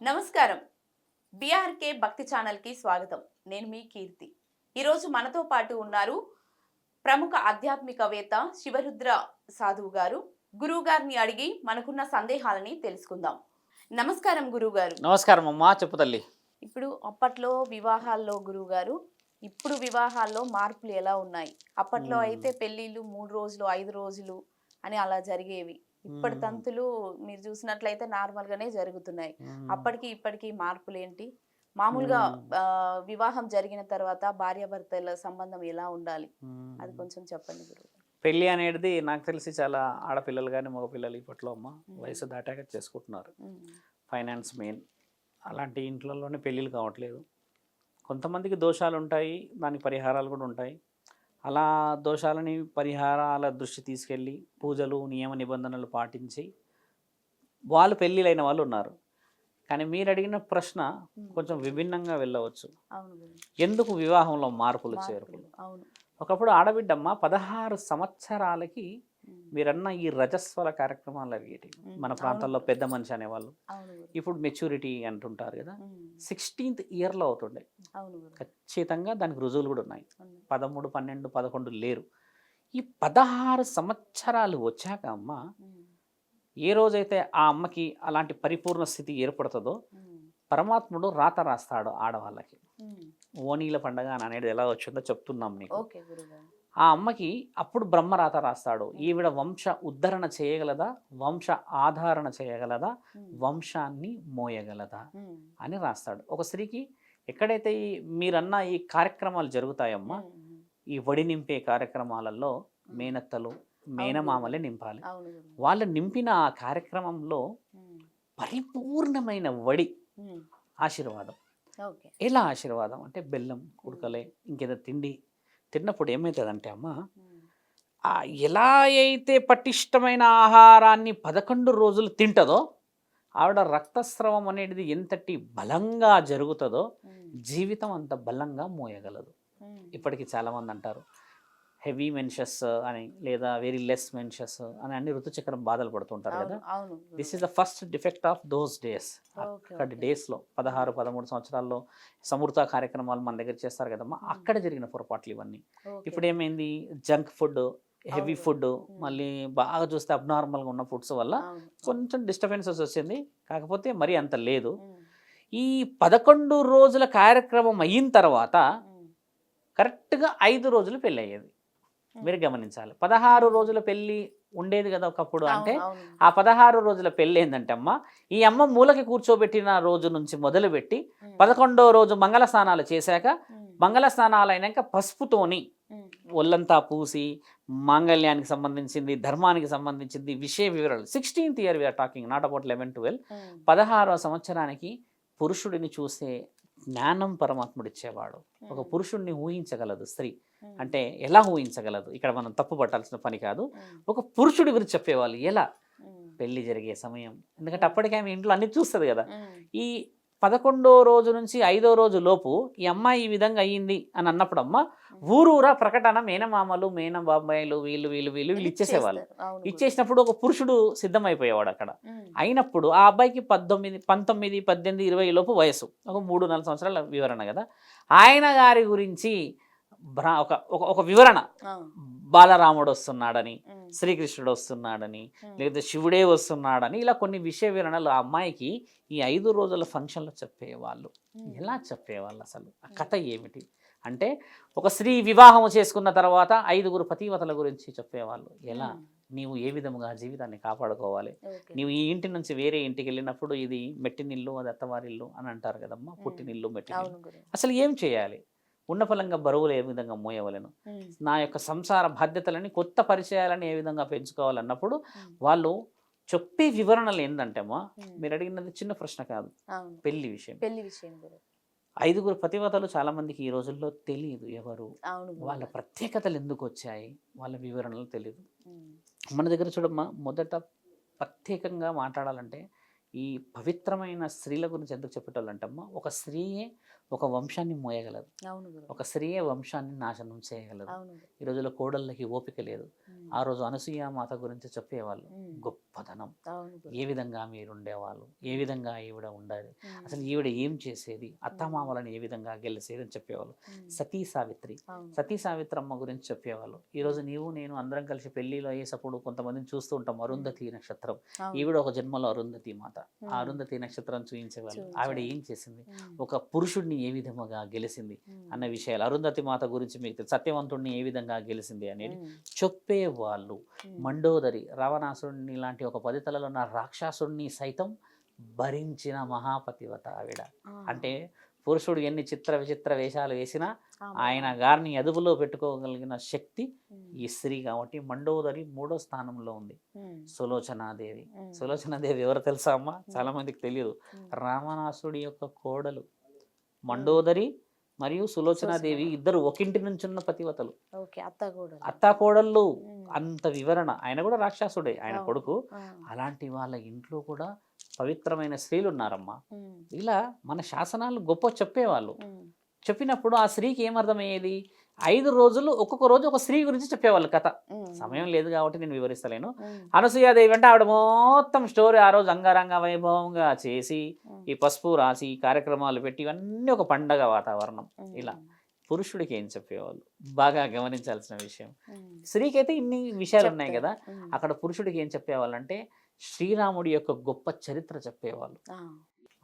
నమస్కారం. బీఆర్కే భక్తి ఛానల్కి స్వాగతం. నేను మీ కీర్తి. ఈరోజు మనతో పాటు ఉన్నారు ప్రముఖ ఆధ్యాత్మికవేత్త శివరుద్ర సాధువు గారు. గురువు గారిని అడిగి మనకున్న సందేహాలని తెలుసుకుందాం. నమస్కారం గురువు గారు. నమస్కారం అమ్మా, చెప్పు తల్లి. ఇప్పుడు అప్పట్లో వివాహాల్లో గురువు గారు, ఇప్పుడు వివాహాల్లో మార్పులు ఎలా ఉన్నాయి? అప్పట్లో అయితే పెళ్లిళ్ళు 3 రోజులు 5 రోజులు అని అలా జరిగేవి. ఇప్పటి తంతులు మీరు చూసినట్లయితే నార్మల్ గానే జరుగుతున్నాయి. అప్పటికి ఇప్పటికి మార్పులు ఏంటి? మామూలుగా వివాహం జరిగిన తర్వాత భార్యాభర్తల సంబంధం ఎలా ఉండాలి? అది కొంచెం చెప్పండి గురువు. పెళ్ళి అనేది నాకు తెలిసి చాలా ఆడపిల్లలు కానీ మగపిల్లలు ఇప్పట్లో అమ్మ వయసు దాటాక చేసుకుంటున్నారు. Finance main. అలాంటి ఇంట్లలోనే పెళ్ళిళ్ళు కావట్లేదు. కొంతమందికి దోషాలు ఉంటాయి, దానికి పరిహారాలు కూడా ఉంటాయి. అలా దోషాలని పరిహారాల దృష్టి తీసుకెళ్ళి పూజలు నియమ నిబంధనలు పాటించి వాళ్ళు పెళ్ళిళ్ళైన వాళ్ళు ఉన్నారు. కానీ మీరు అడిగిన ప్రశ్న కొంచెం విభిన్నంగా వెళ్ళవచ్చు. ఎందుకు వివాహంలో మార్పులు చేర్పులు? ఒకప్పుడు ఆడబిడ్డమ్మ 16 సంవత్సరాలకి మీరన్న ఈ రజస్వల కార్యక్రమాలు అడిగేటి. మన ప్రాంతాల్లో పెద్ద మనిషి అనేవాళ్ళు. ఇప్పుడు మెచ్యూరిటీ అంటుంటారు కదా, 16th ఇయర్లో అవుతుండే. ఖచ్చితంగా దానికి రుజువులు కూడా ఉన్నాయి. 13, 12, 11 లేరు. ఈ 16 సంవత్సరాలు వచ్చాక అమ్మ ఏ రోజైతే ఆ అమ్మకి అలాంటి పరిపూర్ణ స్థితి ఏర్పడుతుందో పరమాత్ముడు రాత రాస్తాడు ఆడవాళ్ళకి. ఓనీల పండగ అనేది ఎలా వచ్చిందో చెప్తున్నాం మీకు. ఆ అమ్మకి అప్పుడు బ్రహ్మరాత రాస్తాడు. ఈవిడ వంశ ఉద్ధరణ చేయగలదా, వంశ ఆధారణ చేయగలదా, వంశాన్ని మోయగలదా అని రాస్తాడు. ఒక స్త్రీకి ఎక్కడైతే మీరన్న ఈ కార్యక్రమాలు జరుగుతాయమ్మా, ఈ వడి నింపే కార్యక్రమాలలో మేనత్తలు మేనమామలే నింపాలి. వాళ్ళు నింపిన ఆ కార్యక్రమంలో పరిపూర్ణమైన వడి ఆశీర్వాదం. ఎలా ఆశీర్వాదం అంటే బెల్లం కుడకలే ఇంకేదో తిండి తిన్నప్పుడు ఏమవుతుందంటే అమ్మ, ఎలా అయితే పటిష్టమైన ఆహారాన్ని 11 రోజులు తింటుందో ఆవిడ రక్తస్రావం అనేది ఎంతటి బలంగా జరుగుతుందో జీవితం అంత బలంగా మోయగలదు. ఇప్పటికీ చాలామంది అంటారు హెవీ మెన్షస్ అని, లేదా వెరీ లెస్ మెన్షస్ అని అన్ని ఋతుచక్రం బాధలు పడుతుంటారు కదా. This is the first defect of those days. అక్కడి డేస్లో 16, 13 సంవత్సరాల్లో సమృద్ధ కార్యక్రమాలు మన దగ్గర చేస్తారు కదమ్మా, అక్కడ జరిగిన పొరపాట్లు ఇవన్నీ. ఇప్పుడు ఏమైంది, జంక్ ఫుడ్, హెవీ ఫుడ్, మళ్ళీ బాగా చూస్తే అబ్నార్మల్గా ఉన్న ఫుడ్స్ వల్ల కొంచెం డిస్టర్బెన్సెస్ వచ్చింది. కాకపోతే మరి అంత లేదు. ఈ 11 రోజుల కార్యక్రమం అయిన తర్వాత కరెక్ట్గా 5 రోజులు పెళ్ళి అయ్యేది. మీరు గమనించాలి. 16 రోజుల పెళ్ళి ఉండేది కదా ఒకప్పుడు. అంటే ఆ 16 రోజుల పెళ్ళి ఏంటంటే అమ్మ, ఈ అమ్మ మూలకి కూర్చోబెట్టిన రోజు నుంచి మొదలుపెట్టి 11వ రోజు మంగళ స్నానాలు చేశాక, మంగళ స్నానాలు అయినాక పసుపుతోని ఒళ్ళంతా పూసి మాంగళ్యానికి సంబంధించింది, ధర్మానికి సంబంధించింది విషయ వివరాలు. 16th year we are talking, not about 11, 12. 16వ సంవత్సరానికి పురుషుడిని చూసే జ్ఞానం పరమాత్ముడు ఇచ్చేవాడు. ఒక పురుషుడిని ఊహించగలదు స్త్రీ. అంటే ఎలా ఊహించగలదు, ఇక్కడ మనం తప్పు పట్టాల్సిన పని కాదు. ఒక పురుషుడి గురించి చెప్పేవాళ్ళు ఎలా, పెళ్లి జరిగే సమయం. ఎందుకంటే అప్పటికే ఆమె ఇంట్లో అన్ని చూస్తుంది కదా. ఈ 11వ రోజు నుంచి 5వ రోజు లోపు ఈ అమ్మాయి ఈ విధంగా అయ్యింది అని అన్నప్పుడు అమ్మ ఊరూరా ప్రకటన, మేనమామలు మేనబాబాయిలు వీళ్ళు వీళ్ళు వీళ్ళు వీళ్ళు ఇచ్చేసేవాళ్ళు. ఇచ్చేసినప్పుడు ఒక పురుషుడు సిద్ధమైపోయేవాడు అక్కడ. అయినప్పుడు ఆ అబ్బాయికి 19, 18, 20 లోపు వయసు, ఒక 3-4 సంవత్సరాల వివరణ కదా. ఆయన గారి గురించి ఒక వివరణ, బాలరాముడు వస్తున్నాడని, శ్రీకృష్ణుడు వస్తున్నాడని, లేదా శివుడే వస్తున్నాడని, ఇలా కొన్ని విషయ వివరణలు ఆ అమ్మాయికి ఈ 5 రోజుల ఫంక్షన్లో చెప్పేవాళ్ళు. ఎలా చెప్పేవాళ్ళు, అసలు ఆ కథ ఏమిటి అంటే, ఒక స్త్రీ వివాహం చేసుకున్న తర్వాత 5గురు పతివతల గురించి చెప్పేవాళ్ళు. ఎలా నీవు ఏ విధముగా జీవితాన్ని కాపాడుకోవాలి, నీవు ఈ ఇంటి నుంచి వేరే ఇంటికి వెళ్ళినప్పుడు ఇది మెట్టినిల్లు, అది అత్తవారిల్లు అని అంటారు కదమ్మా, పుట్టినిల్లు మెట్టినిల్లు. అసలు ఏం చేయాలి, ఉన్న ఫలంగా బరువులు ఏ విధంగా మోయవలను, నా యొక్క సంసార బాధ్యతలని కొత్త పరిచయాలని ఏ విధంగా పెంచుకోవాలన్నప్పుడు వాళ్ళు చెప్పే వివరణలు ఏంటంటే అమ్మా, మీరు అడిగినది చిన్న ప్రశ్న కాదు. పెళ్లి విషయం 5గురు పతివతలు చాలా మందికి ఈ రోజుల్లో తెలియదు ఎవరు, వాళ్ళ ప్రత్యేకతలు ఎందుకు వచ్చాయి, వాళ్ళ వివరణలు తెలియదు. మన దగ్గర చూడమ్మా, మొదట ప్రత్యేకంగా మాట్లాడాలంటే ఈ పవిత్రమైన స్త్రీల గురించి ఎందుకు చెప్పేటోళ్ళంటమ్మా, ఒక స్త్రీయే ఒక వంశాన్ని మోయగలదు, ఒక స్త్రీయే వంశాన్ని నాశనం చేయగలదు. ఈ రోజుల్లో కోడళ్ళకి ఓపిక లేదు. ఆ రోజు అనసూయ మాత గురించి చెప్పేవాళ్ళు, గొప్ప గొప్పతనం, అవును గురు. ఏ విధంగా మీరు ఉండేవాళ్ళు, ఏ విధంగా ఈవిడ ఉండాలి, ఉమ్, అసలు ఈవిడ ఏం చేసేది, అత్తమామలను ఏ విధంగా గెలిచేది అని చెప్పేవాళ్ళు. ఉమ్, సతీ సావిత్రి, అవును. సతీ సావిత్రమ్మ గురించి చెప్పేవాళ్ళు. ఈరోజు నీవు నేను అందరం కలిసి పెళ్ళిలో అయ్యేటప్పుడు కొంతమందిని చూస్తూ ఉంటాం, అరుంధతి నక్షత్రం. అవును. ఈవిడ ఒక జన్మలో అరుంధతి మాత. ఆ ఉమ్, అరుంధతి నక్షత్రం చూపించేవాళ్ళు. ఆవిడ చూపించేవాళ్ళు. ఏం చేసింది, ఉమ్, ఒక పురుషుడిని ఏ విధముగా గెలిచింది ఉమ్, అన్న విషయాలు, అరుంధతి మాత గురించి మీకు తెలుసు, సత్యవంతుడిని ఏ విధంగా గెలిచింది అనేది ఉమ్, చెప్పేవాళ్ళు. ఉమ్, మండోదరి, రావణాసురుడిని లాంటి ఒక 10 తలలో ఉన్న రాక్షసుడిని సైతం భరించిన మహాపతివత ఆవిడ. ఆ, అంటే పురుషుడు ఎన్ని చిత్ర విచిత్ర వేషాలు వేసినా ఆమె. ఆయన గారిని అదుపులో పెట్టుకోగలిగిన శక్తి ఉమ్, ఈ స్త్రీ కాబట్టి మండోదరి 3వ స్థానంలో ఉంది. ఉమ్, సులోచనాదేవి, ఉమ్, సులోచనాదేవి ఎవరు తెలుసా అమ్మా, చాలా మందికి తెలియదు. ఉమ్, రావణాసుడి యొక్క కోడలు మండోదరి మరియు సులోచనాదేవి ఇద్దరు ఒకింటి నుంచి ఉన్న పతివతలు, ఓకే, అత్త కూడా. అత్తా కోడళ్ళు. ఉమ్, అంత వివరణ, ఆయన కూడా రాక్షసుడే, ఆయన అవును. కొడుకు. ఆ, అలాంటి వాళ్ళ ఇంట్లో కూడా పవిత్రమైన స్త్రీలు ఉన్నారమ్మా. ఉమ్, ఇలా మన శాసనాలు గొప్ప చెప్పేవాళ్ళు. ఉమ్, చెప్పినప్పుడు ఆ స్త్రీకి ఏమర్థమయ్యేది, 5 రోజులు ఒక్కొక్క రోజు ఒక స్త్రీ గురించి చెప్పేవాళ్ళు కథ. ఉమ్, సమయం లేదు కాబట్టి నేను వివరిస్తలేను. ఉమ్, అనసూయాదేవి అంటే ఆవిడ మొత్తం స్టోరీ ఆ రోజు అంగరంగ వైభవంగా చేసి ఉమ్, ఈ పసుపు రాసి కార్యక్రమాలు పెట్టి ఇవన్నీ ఒక పండగ వాతావరణం. ఉమ్, ఇలా పురుషుడికి ఏం చెప్పేవాళ్ళు బాగా గమనించాల్సిన విషయం. ఉమ్, స్త్రీకి అయితే ఇన్ని విషయాలు ఉన్నాయి కదా, ఉమ్, అక్కడ పురుషుడికి ఏం చెప్పేవాళ్ళు అంటే శ్రీరాముడి యొక్క గొప్ప చరిత్ర చెప్పేవాళ్ళు. ఆ,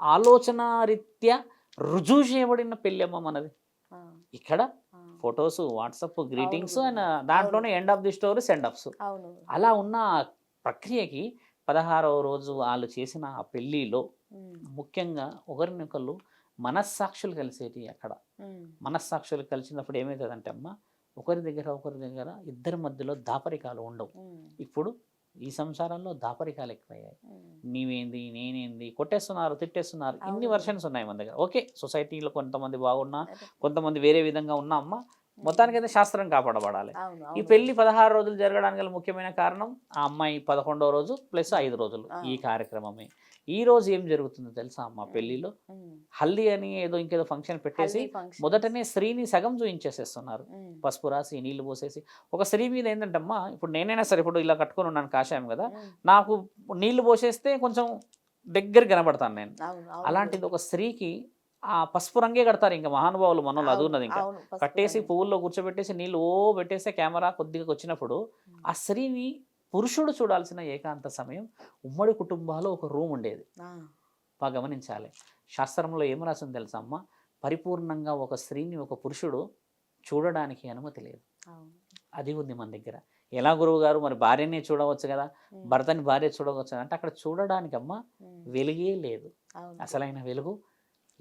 ఆలోచన రీత్యా రుజువు చేయబడిన పెళ్ళమ్మ మనది. ఆ, ఇక్కడ ఆ, ఫొటోస్, వాట్సాప్ గ్రీటింగ్స్ అవును. అండ్ దాంట్లోనే end of the story send offs. అవును. అలా ఉన్న ఆ ప్రక్రియకి 16వ రోజు వాళ్ళు చేసిన ఆ పెళ్ళిలో ఉమ్, ముఖ్యంగా ఒకరినొకళ్ళు మనస్సాక్షులు కలిసేటి. అక్కడ ఉమ్, మనస్సాక్షులు కలిసినప్పుడు ఏమవుతుందంటే అమ్మ, ఒకరి దగ్గర ఇద్దరి మధ్యలో దాపరికాలు ఉండవు. ఉమ్, ఇప్పుడు ఈ సంసారంలో దాపరికాలు ఎక్కువయ్యాయి. ఉమ్, నీవేంది నేనేంది కొట్టేస్తున్నారు, తిట్టేస్తున్నారు, ఇన్ని అవును. వర్షన్స్ ఉన్నాయి మన దగ్గర. ఓకే, సొసైటీలో కొంతమంది బాగున్నా, అదే. కొంతమంది వేరే విధంగా ఉన్నా అమ్మ, మొత్తానికైతే శాస్త్రం కాపాడబడాలి. అవును. ఈ అవును. పెళ్లి 16 రోజులు జరగడానికి గల ముఖ్యమైన కారణం ఆ అమ్మాయి 11వ రోజు ప్లస్ 5 రోజులు ఆ. ఈ కార్యక్రమమే. ఈ రోజు ఏం జరుగుతుందో తెలుసా అమ్మ, పెళ్లిలో ఉమ్, హల్దీ అని ఏదో ఇంకేదో ఫంక్షన్ పెట్టేసి హల్దీ ఫంక్షన్. మొదటనే స్త్రీని సగం చూయించేసేస్తున్నారు. ఉమ్, పసుపు రాసి నీళ్లు పోసేసి ఒక స్త్రీ మీద ఏంటంటమ్మా, ఇప్పుడు నేనైనా సరే ఇప్పుడు ఇలా కట్టుకొని ఉన్నాను కాషాయం కదా, ఉమ్, నాకు నీళ్లు పోసేస్తే కొంచెం దగ్గర కనబడతాను నేను. అవును. అవును. అలాంటిది ఒక స్త్రీకి ఆ పసుపు రంగే కడతారు ఇంకా మహానుభావులు మనోళ్ళు, అది ఉన్నది ఇంకా అవును. పసుపు కట్టేసి రంగు. పువ్వుల్లో కూర్చోబెట్టేసి నీళ్ళు పెట్టేస్తే కెమెరా కొద్దిగా వచ్చినప్పుడు ఆ స్త్రీని పురుషుడు చూడాల్సిన ఏకాంత సమయం. ఉమ్మడి కుటుంబాలు ఒక రూమ్ ఉండేది, ఆ, బాగా గమనించాలి. శాస్త్రంలో ఏం రాసింది తెలుసా అమ్మ, పరిపూర్ణంగా ఒక స్త్రీని ఒక పురుషుడు చూడడానికి అనుమతి లేదు. అవును. అది ఉంది మన దగ్గర. ఎలా గురువు గారు, మరి భార్యనే చూడవచ్చు కదా, ఉమ్, భర్తని భార్య చూడవచ్చు అంటే అక్కడ చూడడానికి అమ్మ ఉమ్, వెలుగే లేదు. అవును. అసలైన వెలుగు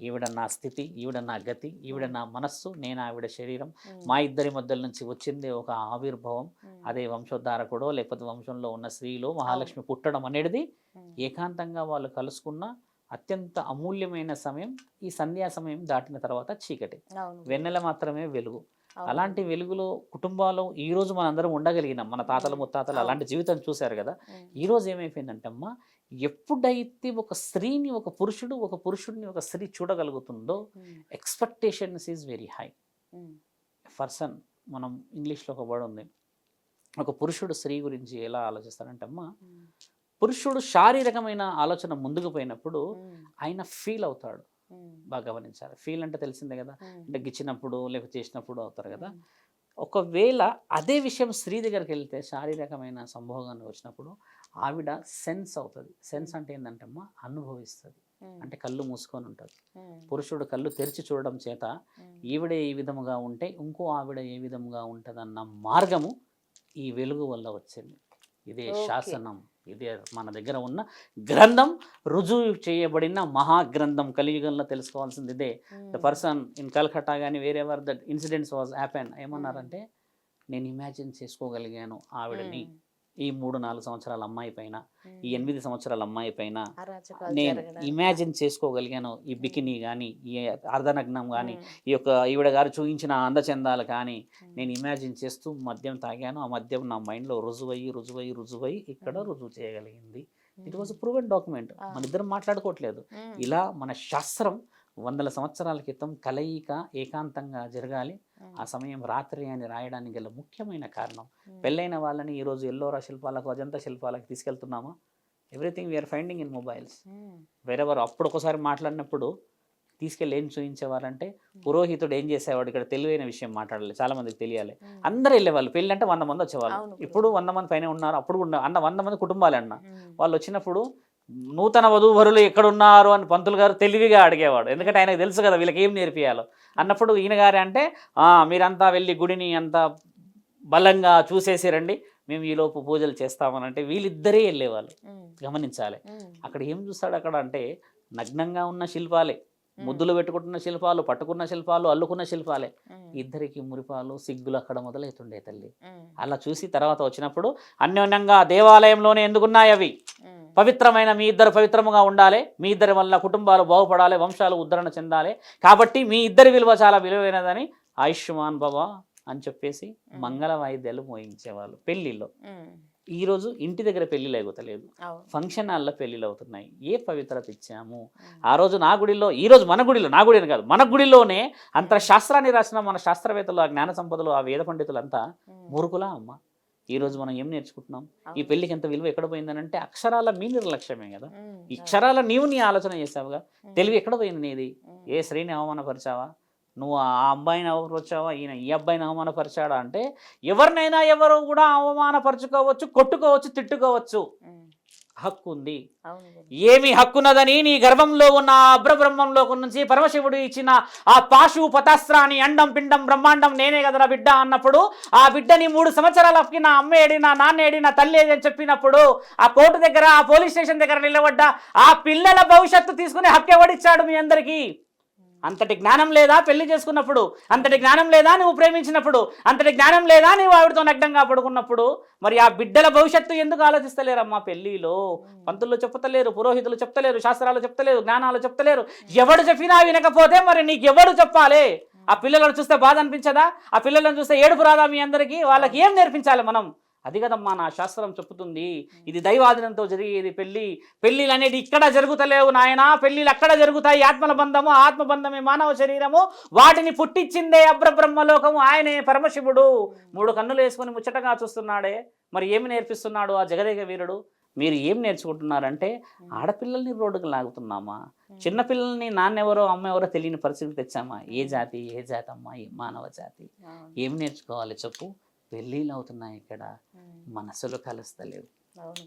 ఈవిడ నా స్థితి, ఈవిడ నా గతి, ఈవిడ నా మనస్సు, నేను ఆవిడ శరీరం, ఉమ్, మా ఇద్దరి మధ్యల నుంచి వచ్చింది ఒక ఆవిర్భావం. ఉమ్, అదే వంశోద్ధారకుడో లేకపోతే వంశంలో ఉన్న స్త్రీలో మహాలక్ష్మి పుట్టడం అనేది ఉమ్, ఏకాంతంగా వాళ్ళు కలుసుకున్న అత్యంత అమూల్యమైన సమయం. ఈ సంధ్యా సమయం దాటిన తర్వాత చీకటి, అవును. వెన్నెల మాత్రమే వెలుగు. అవును. అలాంటి వెలుగులో కుటుంబాలు ఈ రోజు మనందరం ఉండగలిగినాం. మన తాతలు ముత్తాతలు అలాంటి జీవితం చూశారు కదా. ఉమ్, ఈ రోజు ఏమైపోయిందంటే అమ్మ, ఎప్పుడైతే ఒక స్త్రీని ఒక పురుషుడు, ఒక పురుషుడిని ఒక స్త్రీ చూడగలుగుతుందో um, expectations is very high. Um, person, మనం ఇంగ్లీష్లో ఒక వర్డ్ ఉంది, ఒక పురుషుడు స్త్రీ గురించి ఎలా ఆలోచిస్తారంటే అమ్మ, ఉమ్, పురుషుడు శారీరకమైన ఆలోచన ముందుకు పోయినప్పుడు ఉమ్, ఆయన ఫీల్ అవుతాడు. ఉమ్, బాగా గమనించాలి. ఫీల్ అంటే తెలిసిందే కదా, ఉమ్, అంటే గిచ్చినప్పుడు లేకపోతే చేసినప్పుడు అవుతారు కదా. ఉమ్, ఒకవేళ అదే విషయం స్త్రీ దగ్గరికి వెళ్తే శారీరకమైన సంభోగాన్ని వచ్చినప్పుడు ఆవిడ సెన్స్ అవుతుంది. సెన్స్ అంటే ఏంటంటే అమ్మ, అనుభవిస్తుంది. ఉమ్, అంటే కళ్ళు మూసుకొని ఉంటుంది. ఉమ్, పురుషుడు కళ్ళు తెరిచి చూడడం చేత ఉమ్, ఈవిడ ఏ విధముగా ఉంటే ఇంకో ఆవిడ ఏ విధముగా ఉంటుందన్న మార్గము ఈ వెలుగు వల్ల వచ్చింది. ఇదే ఓకే. శాసనం, ఇదే మన దగ్గర ఉన్న గ్రంథం, రుజువు చేయబడిన మహాగ్రంథం. కలియుగంలో తెలుసుకోవాల్సింది ఇదే. The um, person in Calcutta కానీ wherever that incidents was happen, ఏమన్నారంటే నేను ఇమాజిన్ చేసుకోగలిగాను ఆవిడని, ఉమ్, ఈ 3-4 సంవత్సరాల అమ్మాయి పైన, ఈ ఉమ్, 8 సంవత్సరాల అమ్మాయి పైన అరాచకాలు నేను జరగడానికి. ఇమాజిన్ చేసుకోగలిగాను. ఈ బికినీ కానీ, ఈ అర్ధనగ్నం కానీ, ఉమ్, ఈ యొక్క ఈవిడ గారు చూపించిన అందచందాలు కానీ ఉమ్, నేను ఇమాజిన్ చేస్తూ మద్యం తాగాను. ఆ మద్యం నా మైండ్లో రుజువై ఇక్కడ రుజువు చేయగలిగింది. It was proven document. మన ఇద్దరం మాట్లాడుకోవట్లేదు. ఉమ్, ఇలా మన శాస్త్రం 100 సంవత్సరాల క్రితం కలయిక ఏకాంతంగా జరగాలి. ఆ సమయం రాత్రి అని రాయడానికి గల ముఖ్యమైన కారణం. ఉమ్, పెళ్ళైన వాళ్ళని ఈరోజు ఎల్లోరా శిల్పాలకు, అజంతా శిల్పాలకు తీసుకెళ్తున్నామా? Everything we're finding in mobiles. వేరెవరు అప్పుడు ఒకసారి మాట్లాడినప్పుడు తీసుకెళ్ళి ఏం చూపించేవారంటే పురోహితుడు ఏం చేసేవాడు, ఇక్కడ తెలివైన విషయం మాట్లాడాలి, చాలా మందికి తెలియాలి. అందరూ వెళ్ళేవాళ్ళు, పెళ్ళి అంటే 100 మంది వచ్చేవాళ్ళు. ఇప్పుడు 100 మంది పైన ఉన్నారు, అప్పుడు కూడా అన్న 100 మంది కుటుంబాలే అన్న. వాళ్ళు వచ్చినప్పుడు నూతన వధూవరులు ఎక్కడున్నారు అని పంతులు గారు తెలివిగా అడిగేవాడు. ఎందుకంటే ఆయనకు తెలుసు కదా వీళ్ళకి ఏం నేర్పియాలో. అన్నప్పుడు ఈయన గారు అంటే మీరంతా వెళ్ళి గుడిని అంతా బలంగా చూసేసి రండి, మేము ఈలోపు పూజలు చేస్తామని అంటే వీళ్ళిద్దరే వెళ్ళేవాళ్ళు. గమనించాలి, అక్కడ ఏం చూస్తాడు అక్కడ అంటే నగ్నంగా ఉన్న శిల్పాలే, ముద్దులు పెట్టుకుంటున్న శిల్పాలు, పట్టుకున్న శిల్పాలు, అల్లుకున్న శిల్పాలే. ఇద్దరికి మురిపాలు సిగ్గులు అక్కడ మొదలవుతుండే తల్లి. అలా చూసి తర్వాత వచ్చినప్పుడు అన్యోన్యంగా దేవాలయంలోనే ఎందుకున్నాయి అవి, పవిత్రమైన మీ ఇద్దరు పవిత్రముగా ఉండాలి, మీ ఇద్దరి వల్ల కుటుంబాలు బాగుపడాలి, వంశాలు ఉద్ధరణ చెందాలి, కాబట్టి మీ ఇద్దరి విలువ చాలా విలువైనదని ఆయుష్మాన్ భవ అని చెప్పేసి మంగళ వాయిద్యాలు మోయించేవాళ్ళు పెళ్లిలో. ఈరోజు ఇంటి దగ్గర పెళ్లిళ్ళు అయిపోతలేదు, ఫంక్షన్ హాల్లో పెళ్లిళ్ళు అవుతున్నాయి. ఏ పవిత్రత ఇచ్చాము ఆ రోజు? నా గుడిలో, ఈరోజు మన గుడిలో, నా గుడి కాదు మన గుడిలోనే అంత శాస్త్రాన్ని రాసిన మన శాస్త్రవేత్తలు, ఆ జ్ఞాన సంపదలు, ఆ వేద పండితులు అంతా మురుకులా అమ్మ. ఈరోజు మనం ఏం నేర్చుకుంటున్నాం? ఈ పెళ్లికి ఎంత విలువ ఎక్కడ పోయిందని అంటే అక్షరాల మీ నిర్లక్ష్యమే కదా. ఈ అక్షరాల నీవు నీ ఆలోచన చేసావుగా, తెలివి ఎక్కడ పోయింది నీది? ఏ స్త్రీని అవమానపరిచావా నువ్వు? ఆ అబ్బాయిని అవమానపరిచావా? ఈయన ఈ అబ్బాయిని అవమానపరిచాడా అంటే ఎవరినైనా ఎవరు కూడా అవమానపరుచుకోవచ్చు, కొట్టుకోవచ్చు, తిట్టుకోవచ్చు, హక్కు ఉంది. ఏమి హక్కున్నదని నీ గర్భంలో ఉన్న అబ్రబ్రహ్మంలో నుంచి పరమశివుడు ఇచ్చిన ఆ పాశు పతాస్త్రాన్ని అండం పిండం బ్రహ్మాండం నేనే కదరా బిడ్డ అన్నప్పుడు, ఆ బిడ్డని 3 సంవత్సరాలకి నా అమ్మ ఏడి, నా నాన్న ఏడి, నా తల్లి ఏది అని చెప్పినప్పుడు ఆ కోర్టు దగ్గర, ఆ పోలీస్ స్టేషన్ దగ్గర నిలబడ్డ ఆ పిల్లల భవిష్యత్తు తీసుకునే హక్కు ఎవడిచ్చాడు మీ అందరికీ? అంతటి జ్ఞానం లేదా పెళ్లి చేసుకున్నప్పుడు? అంతటి జ్ఞానం లేదా నువ్వు ప్రేమించినప్పుడు? అంతటి జ్ఞానం లేదా నువ్వు ఆవిడతో నగ్నంగా పడుకున్నప్పుడు? మరి ఆ బిడ్డల భవిష్యత్తు ఎందుకు ఆలోచిస్తలేరమ్మా? పెళ్లిలో పంతులు చెప్తలేరు, పురోహితులు చెప్తలేరు, శాస్త్రాలు చెప్తలేరు, జ్ఞానాలు చెప్తలేరు. ఎవడు చెప్పినా వినకపోతే మరి నీకు ఎవడు చెప్పాలి? ఆ పిల్లలను చూస్తే బాధ అనిపించదా? ఆ పిల్లలను చూస్తే ఏడుపు రాదా మీ అందరికీ? వాళ్ళకి ఏం నేర్పించాలి మనం? అది కదమ్మా నా శాస్త్రం చెప్పుతుంది. ఇది దైవాధీనంతో జరిగేది పెళ్ళి. పెళ్ళిళ్ళు అనేది ఇక్కడ జరుగుతలేవు నాయన, పెళ్ళిళ్ళు అక్కడ జరుగుతాయి. ఆత్మల బంధము, ఆత్మబంధమే మానవ శరీరము, వాటిని పుట్టించిందే అబ్రబ్రహ్మలోకము, ఆయనే పరమశివుడు. 3 కన్నులు వేసుకొని ముచ్చటగా చూస్తున్నాడే, మరి ఏమి నేర్పిస్తున్నాడు ఆ జగదేక వీరుడు? మీరు ఏం నేర్చుకుంటున్నారంటే ఆడపిల్లల్ని రోడ్డుకు లాగుతున్నామా? చిన్నపిల్లల్ని నాన్నెవరో అమ్మ ఎవరో తెలియని పరిస్థితి తెచ్చామా? ఏ జాతి అమ్మా? ఏ మానవ జాతి? ఏం నేర్చుకోవాలి చెప్పు? పెళ్ళిళ్ళు అవుతున్నాయి ఇక్కడ, మనసులు కలుస్తలేవు.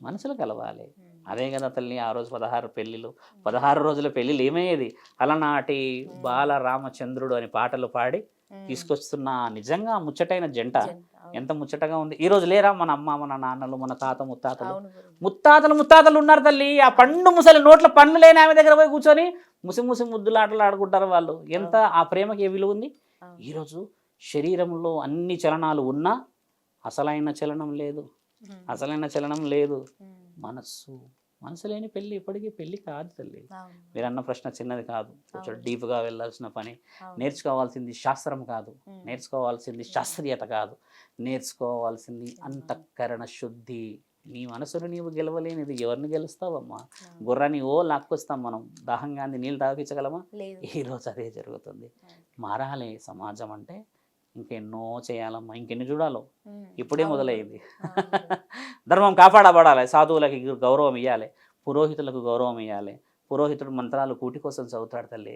మనసులు కలవాలి. అదే కదా తల్లి ఆ రోజు 16 పెళ్ళిళ్ళు, 16 రోజుల పెళ్ళిళ్ళు ఏమయ్యేది? అలనాటి బాల రామచంద్రుడు అని పాటలు పాడి తీసుకొస్తున్న నిజంగా ముచ్చటైన జంట ఎంత ముచ్చటగా ఉంది. ఈ రోజు లేరా మన అమ్మ, మన నాన్నలు, మన తాత ముత్తాతలు ఉన్నారు తల్లి. ఆ పండు ముసలి నోట్ల పండ్లు లేని ఆమె దగ్గర పోయి కూర్చొని ముసి ముద్దులాటలు ఆడుకుంటారు వాళ్ళు. ఎంత ఆ ప్రేమకి ఏ విలువ ఉంది? ఈరోజు శరీరంలో అన్ని చలనాలు ఉన్నా అసలైన చలనం లేదు. మనసు లేని పెళ్ళి ఎప్పటికీ పెళ్ళి కాదు తల్లి. మీరు అన్న ప్రశ్న చిన్నది కాదు, కొంచెం డీప్గా వెళ్ళాల్సిన పని. నేర్చుకోవాల్సింది శాస్త్రం కాదు, నేర్చుకోవాల్సింది శాస్త్రీయత కాదు, నేర్చుకోవాల్సింది అంతఃకరణ శుద్ధి. నీ మనసును నీవు గెలవలేనిది ఎవరిని గెలుస్తావమ్మా? గుర్రాన్ని లాక్కొస్తాం మనం, దాహంగా నీళ్ళు తాగించగలమా? ఈరోజు అదే జరుగుతుంది. మారాలి సమాజం అంటే ఇంకెన్నో చేయాలమ్మా, ఇంకెన్ని చూడాలో. ఇప్పుడే మొదలైంది. ధర్మం కాపాడబడాలి, సాధువులకి గౌరవం ఇవ్వాలి, పురోహితులకు గౌరవం ఇవ్వాలి. పురోహితుడు మంత్రాలు కూటి కోసం చదువుతాడు తల్లి,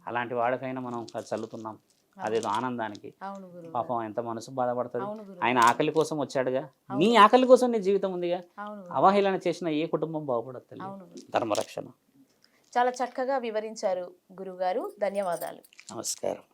అలాంటి వాడికైనా మనం చల్లుతున్నాం అదేదో ఆనందానికి. పాపం ఎంత మనసు బాధపడుతుంది. ఆయన ఆకలి కోసం వచ్చాడుగా, నీ ఆకలి కోసం నీ జీవితం ఉందిగా. అవహేళన చేసిన ఏ కుటుంబం బాగుపడదు తల్లి. ధర్మరక్షణ చాలా చక్కగా వివరించారు గురుగారు. ధన్యవాదాలు. నమస్కారం.